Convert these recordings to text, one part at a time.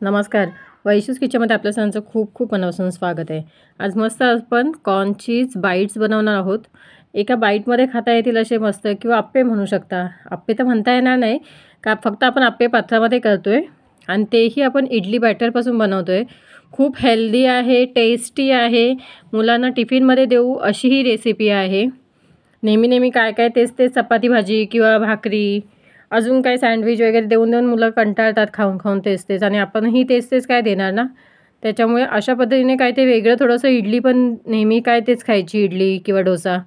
नमस्कार. वैशूज किचनमध्ये आपल्या सर्वांचं खूप खूप मनापासून स्वागत आहे. आज मस्त आपण कॉर्न चीज बाईट्स बनवणार आहोत. एका बाईटमध्ये खाता येतील असे मस्त किंवा अप्पे म्हणू शकता. अप्पे तर म्हणता येणार नाही का, फक्त आपण अप्पे पात्रामध्ये करतोय आणि तेही आपण इडली बॅटरपासून बनवतोय. खूप हेल्दी आहे, टेस्टी आहे, मुलांना टिफिनमध्ये देऊ अशी ही रेसिपी आहे. नेहमी नेहमी काय काय तेच तेच चपाती भाजी किंवा भाकरी अजून काय सँडविच वगैरे देऊन देऊन मुलं कंटाळतात खाऊन खाऊन तेच तेच, आणि आपणही तेच तेच काय देणार ना. त्याच्यामुळे अशा पद्धतीने काय ते वेगळं थोडंसं, इडली पण नेहमी काय तेच खायची, इडली किंवा डोसा.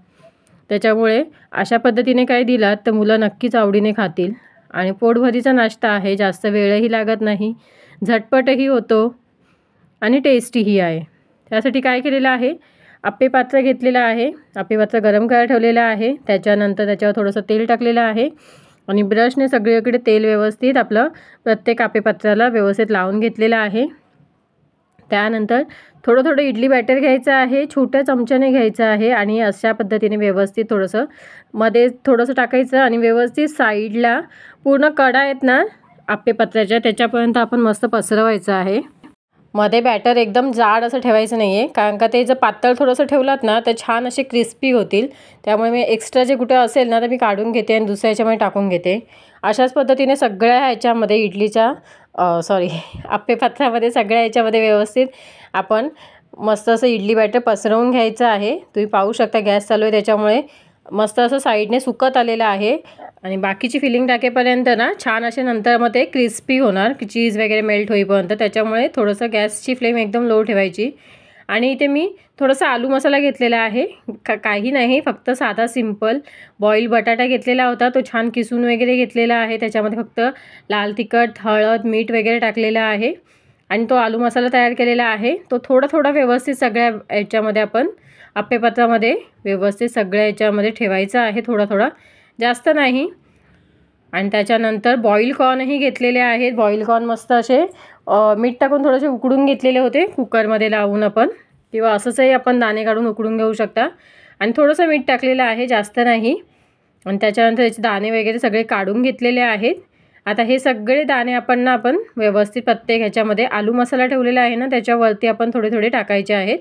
त्याच्यामुळे अशा पद्धतीने काय दिलात तर मुलं नक्कीच आवडीने खातील. आणि पोटभरीचा नाश्ता आहे, जास्त वेळही लागत नाही, झटपटही होतो आणि टेस्टीही आहे. त्यासाठी काय केलेलं आहे, अप्पे पात्र घेतलेलं आहे. अप्पे पात्र गरम करायला ठेवलेलं आहे. त्याच्यानंतर त्याच्यावर थोडंसं तेल टाकलेलं आहे आणि ब्रशने सगळीकडे तेल व्यवस्थित आपलं प्रत्येक अप्पेपात्राला व्यवस्थित लावून घेतलेलं आहे. त्यानंतर थोडं थोडं इडली बॅटर घ्यायचं आहे, छोट्या चमच्याने घ्यायचं आहे आणि अशा पद्धतीने व्यवस्थित थोडंसं मध्ये थोडंसं टाकायचं आणि व्यवस्थित साईडला पूर्ण कडा आहेत ना अप्पेपात्राच्या त्याच्यापर्यंत आपण मस्त पसरवायचं आहे. मध्ये बॅटर एकदम जाड असं ठेवायचं नाही आहे, कारण का ते जर पातळ थोडंसं ठेवलात ना तर छान असे क्रिस्पी होतील. त्यामुळे मी एक्स्ट्रा जे कुठे असेल ना तर मी काढून घेते आणि दुसऱ्या ह्याच्यामध्ये टाकून घेते. अशाच पद्धतीने सगळ्या ह्याच्यामध्ये इडलीच्या अप्पेपात्रामध्ये सगळ्या ह्याच्यामध्ये व्यवस्थित आपण मस्त असं इडली बॅटर पसरवून घ्यायचं आहे. तुम्ही पाहू शकता गॅस चालू आहे, त्याच्यामुळे मस्त असं साईडने सुकत आलेलं आहे. आणि बाकीची फिलिंग टाकेपर्यंत ना छान असे नंतर मग ते क्रिस्पी होणार की चीज वगैरे मेल्ट होईपर्यंत. त्याच्यामुळे थोडंसं गॅसची फ्लेम एकदम लो ठेवायची. आणि इथे मी थोडासा आलू मसाला घेतलेला आहे. काही नाही, फक्त साधा सिंपल बॉईल बटाटा घेतलेला होता, तो छान किसून वगैरे घेतलेला आहे. त्याच्यामध्ये फक्त लाल तिखट, हळद, मीठ वगैरे टाकलेलं आहे आणि तो आलू मसाला तयार केलेला आहे. तो थोडा थोडा व्यवस्थित सगळ्या याच्यामध्ये आपण अप्पेपात्रामध्ये व्यवस्थित सगळ्या याच्यामध्ये ठेवायचं आहे, थोडा थोडा, जास्त नाही. आणि त्याच्यानंतर बॉईल कॉर्नही घेतलेले आहेत. बॉईल कॉर्न मस्त असे मीठ टाकून थोडेसे उकडून घेतलेले होते कुकरमध्ये लावून आपण, किंवा असंचही आपण दाणे काढून उकडून घेऊ शकता. आणि थोडंसं मीठ टाकलेलं आहे, जास्त नाही. आणि त्याच्यानंतर याचे दाणे वगैरे सगळे काढून घेतलेले आहेत. आता हे सगळे दाणे आपण व्यवस्थित प्रत्येक ह्याच्यामध्ये आलू मसाला ठेवलेला आहे ना त्याच्यावरती आपण थोडे थोडे टाकायचे आहेत.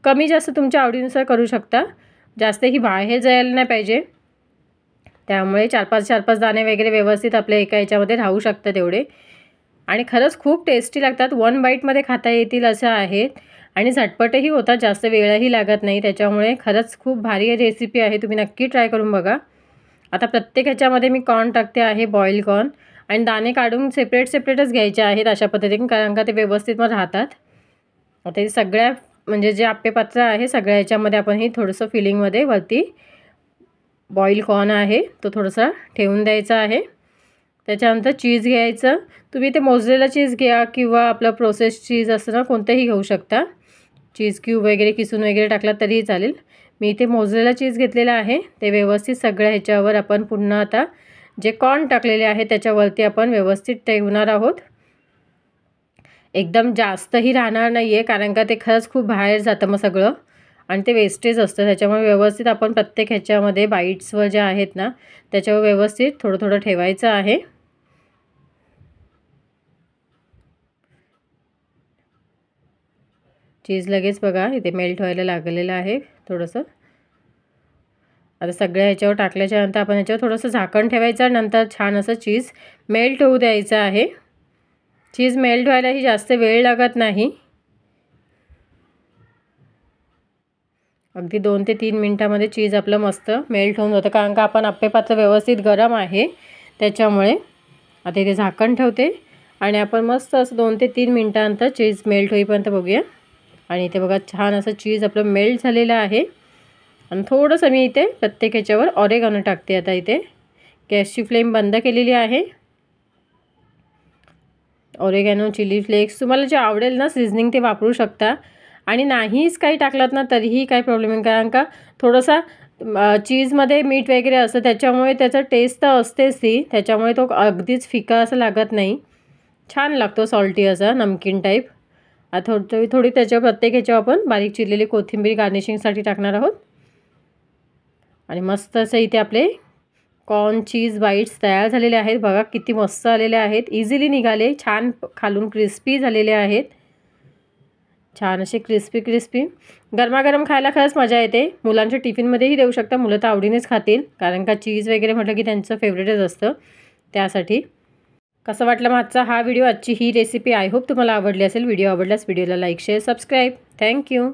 कमी जास्त तुमच्या आवडीनुसार करू शकता, जास्त ही बाहेर जायला नाही पाहिजे. त्यामुळे 4-5 दाणे वगैरे व्यवस्थित आपल्या एका याच्यामध्ये राहू शकतात एवढे. आणि खरंच खूप टेस्टी लागतात, 1 बाईटमध्ये खाता येतील असं आहेत आणि झटपटही होतात, जास्त वेळही लागत नाही. त्याच्यामुळे खरंच खूप भारी रेसिपी आहे, तुम्ही नक्की ट्राय करून बघा. आता प्रत्येक ह्याच्यामध्ये मी कॉर्न टाकते आहे, बॉईल कॉर्न, आणि दाणे काढून सेपरेटच घ्यायचे आहेत अशा पद्धतीने, कारण का ते व्यवस्थित मग राहतात. आता हे सगळ्या म्हणजे जे अप्पेपात्र आहे सगळ्या ह्याच्यामध्ये आपण हे थोडंसं फिलिंगमध्ये वरती बॉईल कॉर्न आहे तो थोडासा ठेवून द्यायचा आहे. त्याच्यानंतर चीज घ्यायचं, तुम्ही ते मोझरेला चीज घ्या किंवा आपलं प्रोसेस चीज असतं ना कोणतेही घेऊ शकता. चीज क्यूब वगैरे किसून वगैरे टाकला तरीही चालेल. मी इथे मोझरेला चीज घेतलेला आहे. ते व्यवस्थित सगळ्या ह्याच्यावर आपण पुन्हा आता जे कॉर्न टाकलेले आहे त्याच्यावरती आपण व्यवस्थित ठेवणार आहोत. एकदम जास्तही राहणार नाही आहे, कारण का ते खरंच खूप बाहेर जातं मग सगळं आणि ते वेस्टेज असतं. त्याच्यामुळे व्यवस्थित आपण प्रत्येक ह्याच्यामध्ये बाईट्सवर जे आहेत ना त्याच्यावर व्यवस्थित थोडं थोडं ठेवायचं आहे. चीज लगेच बघा इथे मेल्ट व्हायला लागलेलं आहे थोडंसं. आता सगळ्या ह्याच्यावर टाकल्याच्या नंतर आपण ह्याच्यावर थोडंसं झाकण ठेवायचं, नंतर छान असं चीज मेल्ट होऊ द्यायचं आहे. चीज मेल्ट व्हायलाही जास्त वेळ लागत नाही, अगदी 2 ते 3 मिनटामध्ये चीज आपलं मस्त मेल्ट होऊन जातं, कारण का आपण अप्पेपात्र व्यवस्थित गरम आहे त्याच्यामुळे. आता इथे झाकण ठेवते आणि आपण मस्त असं 2 ते 3 मिनटानंतर चीज मेल्ट होईपर्यंत बघूया. आणि इथे बघा छान असं चीज आपलं मेल्ट झालेलं आहे. आणि थोडंसं मी इथे प्रत्येक ह्याच्यावर ऑरेगानो टाकते. आता इथे गॅसची फ्लेम बंद केलेली आहे. ऑरेगॅनो, चिली फ्लेक्स तुम्हाला जे आवडेल ना सीझनिंग ते वापरू शकता. आणि नाहीच काही टाकलात ना तरीही काही प्रॉब्लेम नाही, कारण का थोडंसा चीजमध्ये मीठ वगैरे असतं त्याच्यामुळे त्याचं टेस्ट तर असतेच ती, त्याच्यामुळे तो अगदीच फिका असं लागत नाही, छान लागतो सॉल्टी असा नमकीन टाईप. आता थोडी त्याच्यावर प्रत्येक ह्याच्यावर आपण बारीक चिरलेली कोथिंबीर गार्निशिंगसाठी टाकणार आहोत. आणि मस्त असं इथे आपले कॉर्न चीज बाईट्स तयार झालेले आहेत. बघा किती मस्त आलेले आहेत. इझिली निघाले. छान खालून क्रिस्पी झालेले आहेत. छान असे क्रिस्पी गरमागरम खायला खरंच मजा येते. मुलांच्या टिफिनमध्येही देऊ शकता. मुलं तर आवडीनेच खातील, कारण का चीज वगैरे म्हटलं की त्यांचं फेवरेटच असतं. त्यासाठी कसं वाटलं माझा हा व्हिडिओ, आजची ही रेसिपी. आय होप तुम्हाला आवडली असेल. व्हिडिओ आवडल्यास व्हिडिओला लाईक शेअर सबस्क्राईब. थँक्यू.